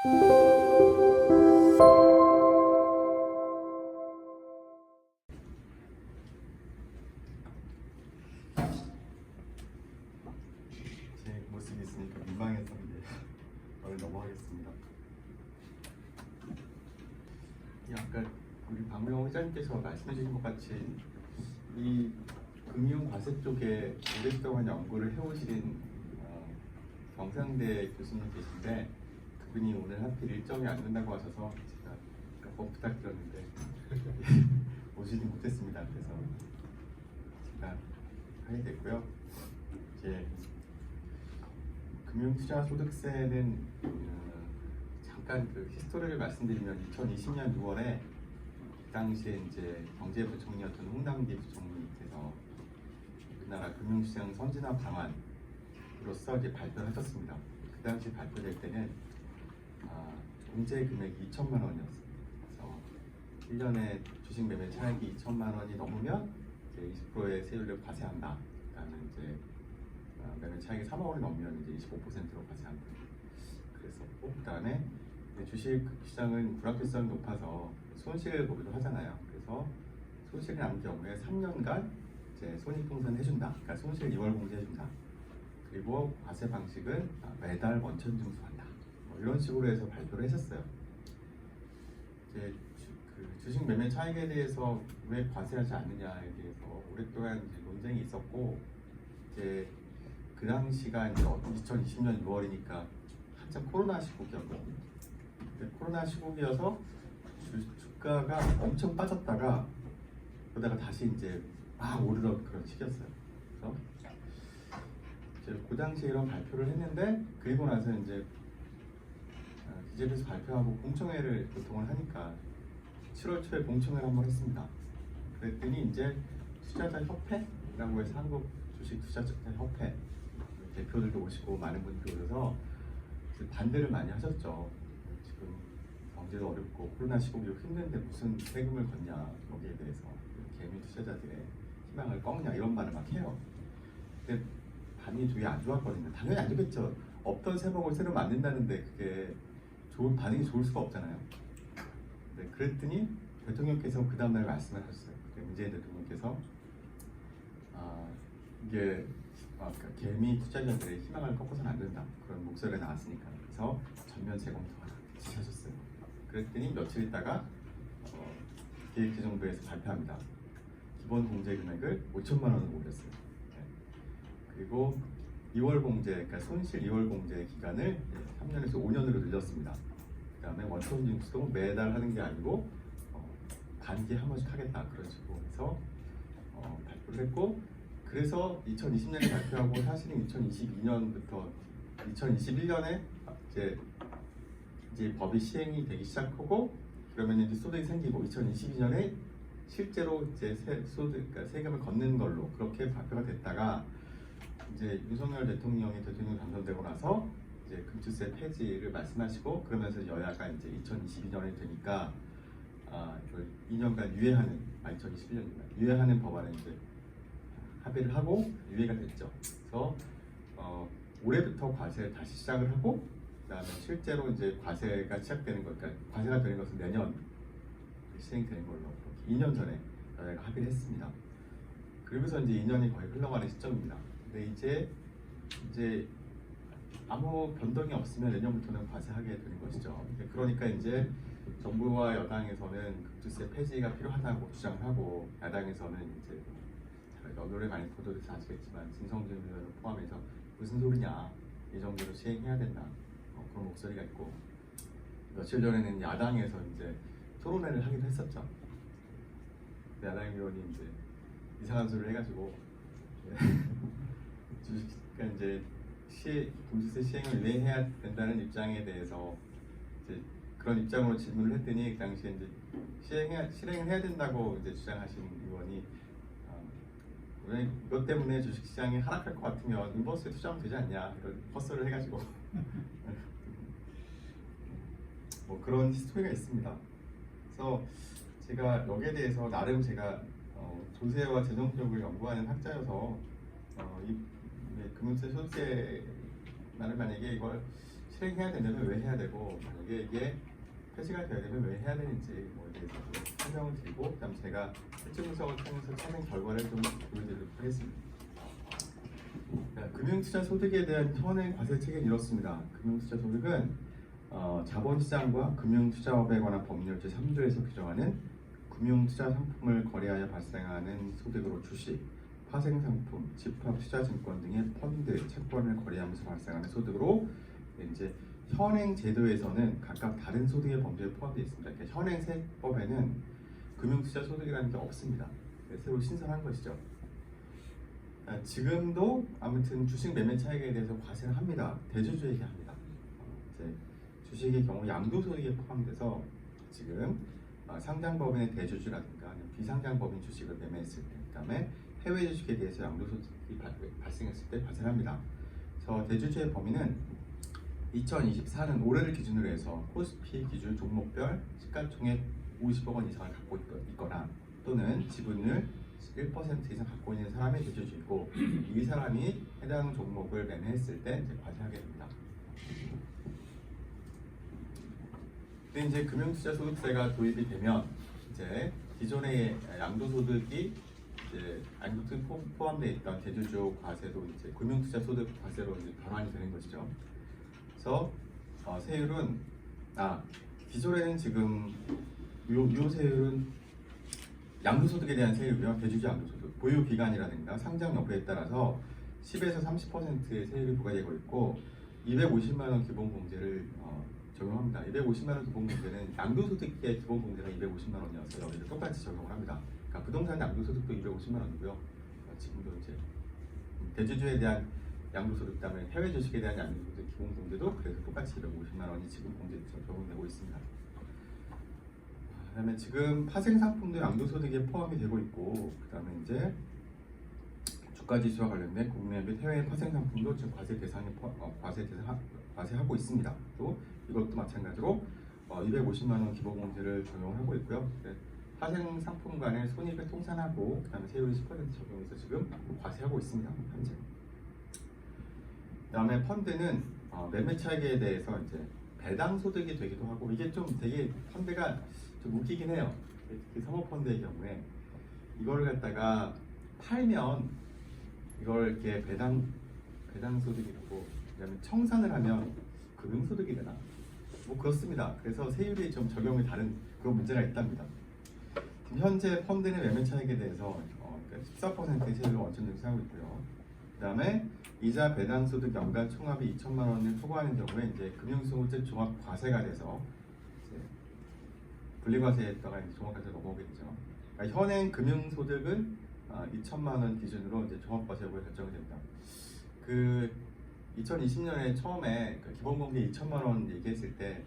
제 모습이 있으니까 민망해서 이제 오늘 넘어가겠습니다. 아까 우리 박명호 회장님께서 말씀해 주신 것 같이 이 금융 과세 쪽에 오랫동안 연구를 해오신 경상대 교수님 계신데 그분이 오늘 하필 일정이 안 된다고 하셔서 제가 몇 번 부탁드렸는데 오시지 못했습니다. 그래서 제가 하게 됐고요. 이제 금융투자소득세는 잠깐 그 히스토리를 말씀드리면 2020년 6월에 그 당시에 이제 경제부총리였던 홍남기 부총리께서 우리나라 금융시장 선진화 방안으로서 이제 발표를 하셨습니다. 그 당시 발표될 때는 공제 금액이 2천만 원이었습니다. 그래서 1년에 주식 매매 차익이 2천만 원이 넘으면 이제 20%의 세율을 과세한다. 그다음에 이제 매매 차익이 3억 원이 넘으면 이제 25%로 과세한다. 그랬었고, 그다음에 주식 시장은 불확실성이 높아서 손실을 보기도 하잖아요. 그래서 손실이 난 경우에 3년간 이제 손익분산 해준다. 그러니까 손실 2월 공제해준다. 그리고 과세 방식은 매달 원천 징수한다. 뭐 이런 식으로 해서 발표를 했었어요. 이제 주식 매매 차익에 대해서 왜 과세하지 않느냐에 대해서 오랫동안 이제 논쟁이 있었고, 이제 그 당시가 이제 2020년 6월이니까 한참 코로나 시국이었거든요. 코로나 시국이어서 주가가 엄청 빠졌다가 그러다가 다시 이제 막 오르던 그런 시기였어요. 그래서 이제 그 당시에 이런 발표를 했는데 그리고 나서 이제 기재부에서 발표하고 공청회를 보통을 하니까 7월 초에 공청회를 한번 했습니다. 그랬더니 이제 투자자협회라고 해서 한국 주식 투자자협회 대표들도 오시고 많은 분들이 오셔서 반대를 많이 하셨죠. 지금 경제도 어렵고 코로나 시국이고 힘든데 무슨 세금을 걷냐, 여기에 대해서 개미 투자자들의 희망을 꺾냐 이런 말을 막 해요. 근데 반응이 되게 안 좋았거든요. 당연히 안 좋겠죠. 없던 세목을 새로 만든다는데 그게 반응이 좋을 수가 없잖아요. 네, 그랬더니 대통령께서 그 다음날 말씀을 하셨어요. 문재인 대통령께서 이게 그러니까 개미 투자자들의 희망을 꺾어서는 안 된다. 그런 목소리가 나왔으니까. 그래서 전면 재검토하라 지시하셨어요. 그랬더니 며칠 있다가 기획재정부에서 발표합니다. 기본 공제 금액을 5천만 원으로 올렸어요. 네. 그리고 2월 공제, 그러니까 손실 2월 공제 기간을 3년에서 5년으로 늘렸습니다. 그 다음에 원천 징수도 매달 하는 게 아니고 반기에 한 번씩 하겠다. 그런 식으로 해서 발표를 했고, 그래서 2020년에 발표하고 사실은 2022년부터 2021년에 이제 법이 시행이 되기 시작하고 그러면 이제 소득이 생기고 2022년에 실제로 이제 그러니까 세금을 걷는 걸로 그렇게 발표가 됐다가 이제 윤석열 대통령이 대통령 당선되고 나서 이제 금투세 폐지를 말씀하시고 그러면서 여야가 이제 2022년이 되니까 이걸 2년간 유예하는 2021년입니다. 유예하는 법안을 이제 합의를 하고 유예가 됐죠. 그래서 올해부터 과세를 다시 시작을 하고 그다음에 실제로 이제 과세가 시작되는 것, 그러니까 과세가 되는 것은 내년 시행되는 걸로 2년 전에 저희가 합의를 했습니다. 그러면서 이제 2년이 거의 흘러가는 시점입니다. 근데 이제 아무 변동이 없으면 내년부터는 과세하게 되는 것이죠. 그러니까 이제 정부와 여당에서는 금투세 폐지가 필요하다고 주장을 하고 야당에서는 이제 노래 많이 보도돼서 아시겠지만 진성준 의원을 포함해서 무슨 소리냐, 이 정도로 시행해야 된다, 그런 목소리가 있고, 며칠 전에는 야당에서 이제 토론회를 하기도 했었죠. 야당 의원이 이제 이상한 소리를 해가지고 그러니까 이제 금투세 시행을 유예해야 된다는 입장에 대해서 이제 그런 입장으로 질문을 했더니 그 당시에 이제 실행을 해야 된다고 이제 주장하신 의원이 왜 이것 때문에 주식시장이 하락할 것 같으면 인버스에 투자하면 되지 않냐, 이런 헛소리를 해가지고 뭐 그런 히스토리가 있습니다. 그래서 제가 여기에 대해서 나름 제가 조세와 재정 쪽을 연구하는 학자여서 이 금융세 소득세 나를 만약에 이걸 실행해야 되려면 왜 해야 되고 만약에 이게 폐지가 되어야 되면 왜 해야 되는지 뭐에 대해서 좀 설명을 드리고 그다음 제가 실증 분석을 통해서 찾은 결과를 좀 보여드리도록 하겠습니다. 금융투자 소득에 대한 현행 과세 체계는 이렇습니다. 금융투자 소득은 자본시장과 금융투자업에 관한 법률 제3조에서 규정하는 금융투자 상품을 거래하여 발생하는 소득으로 주식, 파생상품, 집합투자증권 등의 펀드, 채권을 거래하면서 발생하는 소득으로 이제 현행 제도에서는 각각 다른 소득의 범주에 포함되어 있습니다. 그러니까 현행 세법에는 금융투자 소득이라는 게 없습니다. 새로 신설한 것이죠. 지금도 아무튼 주식 매매 차익에 대해서 과세를 합니다. 대주주에게 합니다. 이제 주식의 경우 양도소득에 포함돼서 지금 상장법인의 대주주라든가 아니면 비상장법인 주식을 매매했을 때, 그다음에 해외 주식에 대해서 양도소득이 발생했을 때 과세를 합니다. 그래서 대주주의 범위는 2024년 올해를 기준으로 해서 코스피 기준 종목별 시가총액 50억 원 이상을 갖고 있거나 또는 지분율 1% 이상 갖고 있는 사람이 대주주이고 이 사람이 해당 종목을 매매했을 때 이제 과세하게 됩니다. 근데 이제 금융투자소득세가 도입이 되면 이제 기존의 양도소득이 이제 양도소득 포함되어 있던 대주주 과세도 이제 금융투자소득 과세로 이제 변환이 되는 것이죠. 그래서 세율은 기존에는 지금 요 세율은 양도소득에 대한 세율이요, 대주주 양도소득, 보유 기간이라든가 상장 여부에 따라서 10에서 30%의 세율이 부과되고 있고 250만 원 기본공제를 적용합니다. 250만 원 기본공제는 양도소득의 기본공제가 250만 원이어서 여기를 똑같이 적용을 합니다. 그러니까 부동산 양도소득도 250만 원이고요. 지금도 이제 대주주에 대한 양도소득, 그다음에 해외 주식에 대한 양도소득 기본공제도 그래서 똑같이 250만 원이 지금 공제 적용되고 있습니다. 그다음에 지금 파생상품도 양도소득에 포함이 되고 있고, 그다음에 이제 주가지수와 관련된 국내 및 해외 파생상품도 지금 과세하고 있습니다. 또 이것도 마찬가지로 250만 원 기본공제를 적용하고 있고요. 파생상품 간의 손익을 통산하고 그다음에 세율 10% 적용해서 지금 과세하고 있습니다. 현재. 그다음에 펀드는 매매 차익에 대해서 이제 배당 소득이 되기도 하고, 이게 좀 되게 펀드가 좀 웃기긴 해요. 사모펀드의 경우에 이걸 갖다가 팔면 이걸 이렇게 배당 소득이 되고, 그다음에 청산을 하면 금융 소득이 되나? 뭐 그렇습니다. 그래서 세율이 좀 적용이 다른 그런 문제가 있답니다. 지금 현재 펀드의 매매 차익에 대해서 14%의 세율을 원천 증시하고 있고요. 그다음에 이자 배당 소득 연간 총합이 2천만 원을 초과하는 경우에 이제 금융소득 종합 과세가 돼서 분리과세에다가 종합과세 넘어오게 되죠. 그러니까 현행 금융소득은 2천만 원 기준으로 이제 종합과세가 결정이 됩니다. 2020년에 처음에 기본공제 2천만 원 얘기했을 때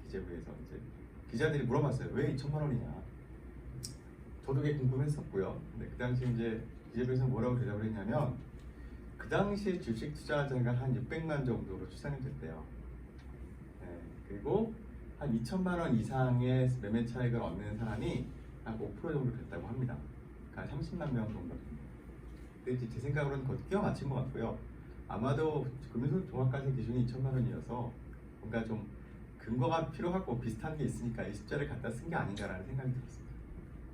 기재부에서 이제 기자들이 물어봤어요. 왜 2천만 원이냐? 저도 그게 궁금했었고요. 근데 그 당시 이제 기재부에서 뭐라고 대답을 했냐면, 그 당시 주식 투자자가 한 600만 정도로 추산이 됐대요. 그리고 한 2천만 원 이상의 매매 차익을 얻는 사람이 한 5% 정도 됐다고 합니다. 그러니까 30만 명 정도. 근데 제 생각으로는 거의 끼워 맞춘 것 같고요. 아마도 금융소득 종합과세 기준이 2천만 원이어서 뭔가 좀 근거가 필요하고 비슷한 게 있으니까 이 숫자를 갖다 쓴 게 아닌가라는 생각이 들었습니다.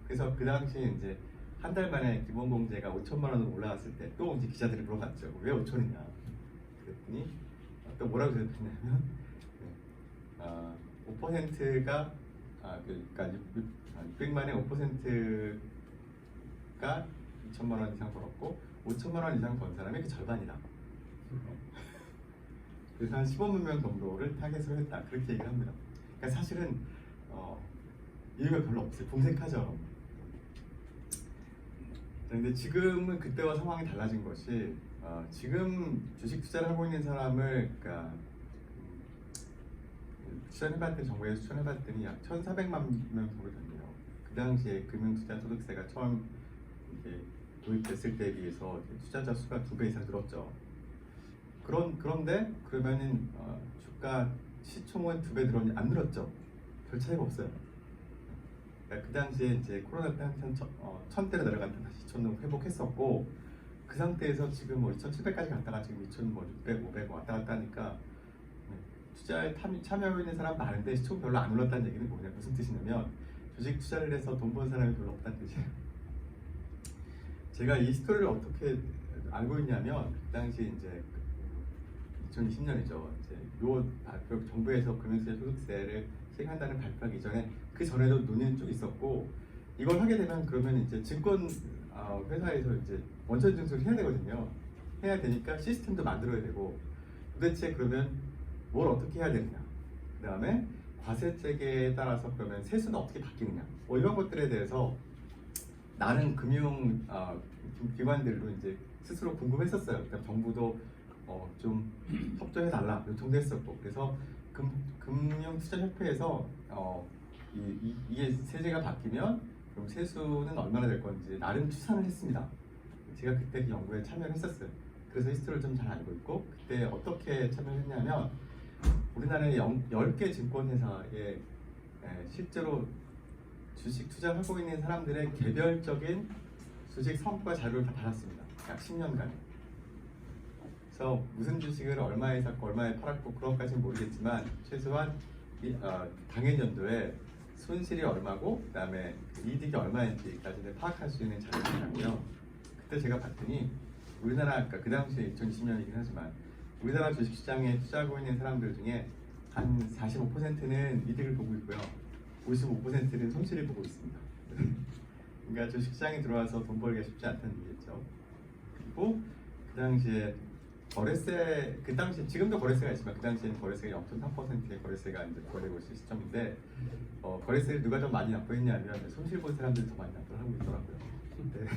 그래서 그 당시에 이제 한 달 만에 기본공제가 5천만 원으로 올라갔을 때 또 이제 기자들이 물어봤죠. 왜 5천이냐? 그랬더니 또 뭐라고 대답했냐면 5%가 그러니까 600만에 5%가 2천만 원 이상 벌었고 5천만 원 이상 번 사람이 그 절반이다. 그래서 한 15만 명 정도를 타겟으로 했다. 그렇게 얘기를 합니다. 그러니까 사실은 이유가 별로 없어요. 궁색하죠. 근데 지금은 그때와 상황이 달라진 것이 지금 주식 투자를 하고 있는 사람을 추천해봤더니 정부에서 추천해봤더니 약 1,400만 명 정도 된대요. 그 당시에 금융투자 소득세가 처음 이게 도입됐을 때에 비해서 투자자 수가 2배 이상 늘었죠. 그런데 그러면은 주가 시총은 2배 늘었니? 안 늘었죠. 별 차이가 없어요. 그러니까 그 당시에 이제 코로나 때 한참 1,000대로 내려갈 때 다시 2,000을 회복했었고, 그 상태에서 지금 2,700까지 갔다가 지금 2,600, 500 왔다 갔다 하니까 투자에 참여하고 있는 사람 많은데 시총 별로 안 올랐다는 얘기는 뭐냐, 무슨 뜻이냐면 주식 투자를 해서 돈 버는 사람이 별로 없다는 뜻이에요. 제가 이 스토리를 어떻게 알고 있냐면 그 당시 이제 2020년이죠. 이제 요 발표, 정부에서 금융세 소득세를 시행한다는 발표하기 전에 그 전에도 논의는 쭉 있었고, 이걸 하게 되면 그러면 이제 증권 회사에서 이제 원천 증수를 해야 되거든요. 해야 되니까 시스템도 만들어야 되고, 도대체 그러면 뭘 어떻게 해야 되느냐, 그 다음에 과세책에 따라서 그러면 세수는 어떻게 바뀌느냐, 뭐 이런 것들에 대해서 나는 금융 기관들도 이제 스스로 궁금했었어요. 그러니까 정부도 좀 협조해 달라 요청도 했었고, 그래서 금융투자협회에서 이게 세제가 바뀌면 그럼 세수는 얼마나 될 건지 나름 추산을 했습니다. 제가 그때 그 연구에 참여를 했었어요. 그래서 히스토리를 좀 잘 알고 있고, 그때 어떻게 참여했냐면 우리나라의 10개 증권회사에 실제로 주식 투자하고 있는 사람들의 개별적인 주식 성과 자료를 다 받았습니다. 약 10년간. 그래서 무슨 주식을 얼마에 샀고 얼마에 팔았고 그런 것까지는 모르겠지만 최소한 당해 연도에 손실이 얼마고 그 다음에 이득이 얼마인지까지는 파악할 수 있는 자료이고요. 그때 제가 봤더니 우리나라, 그러니까 그 당시 2020년이긴 하지만 우리나라 주식시장에 투자하고 있는 사람들 중에 한 45%는 이득을 보고 있고요, 55%는 손실을 보고 있습니다. 그러니까 주식시장에 들어와서 돈 벌기가 쉽지 않다는 얘기겠죠. 그리고 그 당시에 거래세, 그 당시 지금도 거래세가 있지만 그 당시에는 거래세가 0.3%의 거래세가 이제 부과되고 있을 시점인데 거래세를 누가 좀 많이 납부했냐면 손실 본 사람들이 더 많이 납부를 하고 있더라고요. 네.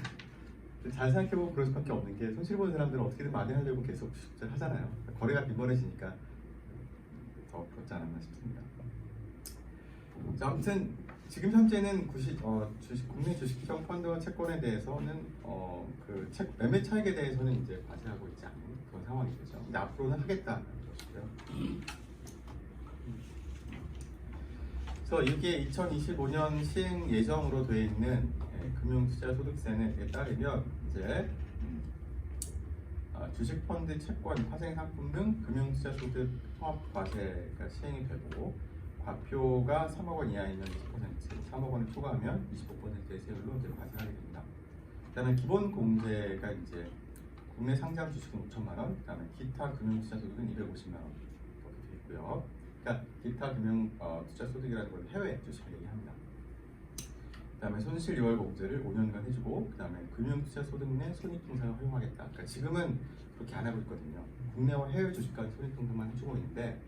잘 생각해보면 그럴 수밖에 없는 게 손실 본 사람들은 어떻게든 많이 하려고 계속 주식을 하잖아요. 거래가 빈번해지니까 더 그렇지 않았나 싶습니다. 자, 아무튼 지금 현재는 국내 주식형 펀드와 채권에 대해서는 매매 차익에 대해서는 이제 과세하고 있지 않은 그런 상황이 되죠. 근데 앞으로는 하겠다는 것이고요. 그래서 이게 2025년 시행 예정으로 되어 있는 금융투자소득세에 따르면 이제 주식, 펀드, 채권, 파생상품 등 금융투자소득 통합과세가 시행이 되고, 과표가 3억 원 이하이면 20%, 3억 원을 초과하면 25%의 세율로 이제 과세하게 됩니다. 그다음에 기본 공제가 이제 국내 상장 주식은 5천만 원, 그다음에 기타 금융투자 소득은 250만 원 이렇게 되어 있고요. 그러니까 기타 금융 투자 소득이라는 걸 해외 주식을 얘기합니다. 그다음에 손실 2월 공제를 5년간 해주고, 그다음에 금융투자 소득 내 손익통상을 허용하겠다. 그러니까 지금은 그렇게 안 하고 있거든요. 국내와 해외 주식까지 손익통상만 해주고 있는데,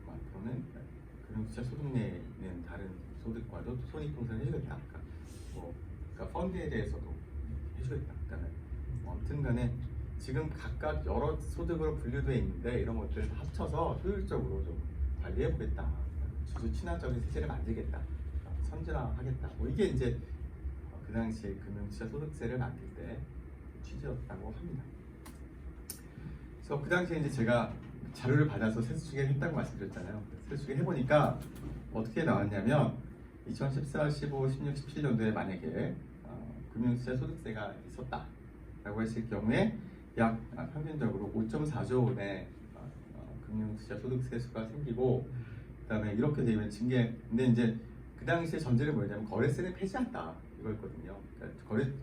앞으로는 금융투자 소득 내에 있는 다른 소득과도 손익통상을 해주겠다. 그러니까 펀드에 대해서도 해주겠다. 그다음에 아무튼간에 지금 각각 여러 소득으로 분류되어 있는데 이런 것들을 합쳐서 효율적으로 좀 관리해보겠다. 주주 친화적인 세제를 만들겠다. 선진화하겠다. 이게 이제 그 당시에 금융투자 소득세를 만들 때 취지였다고 합니다. 그래서 그 당시에 이제 제가 자료를 받아서 세수추계를 했다고 말씀드렸잖아요. 세수추계 해보니까 어떻게 나왔냐면 2014, 15, 16, 17년도에 만약에 금융투자 소득세가 있었다라고 했을 경우에 약 평균적으로 5.4조 원의 금융투자 소득세 수가 생기고, 그다음에 이렇게 되면 징계. 근데 이제 그 당시에 전제를 뭐냐면 거래세는 폐지한다 이거였거든요. 그러니까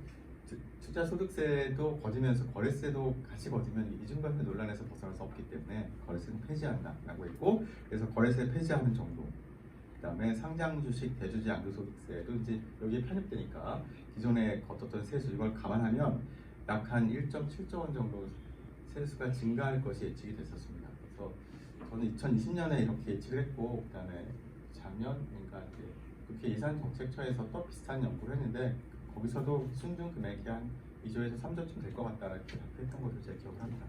투자 소득세도 거두면서 거래세도 같이 거두면 이중과세 논란에서 벗어날 수 없기 때문에 거래세는 폐지한다라고 했고, 그래서 거래세 폐지하는 정도. 그다음에 상장 주식 대주주 양도소득세도 이제 여기에 편입되니까 기존에 거뒀던 세수 이걸 감안하면 약 한 1.7조 원 정도 세수가 증가할 것이 예측이 됐었습니다. 그래서 저는 2020년에 이렇게 예측을 했고, 그다음에 작년, 그러니까 이제 국회 예산정책처에서 또 비슷한 연구를 했는데 거기서도 순증 금액이 한 2조에서 3조쯤 될 것 같다 이렇게 발표했던 것으로 제가 기억을 합니다.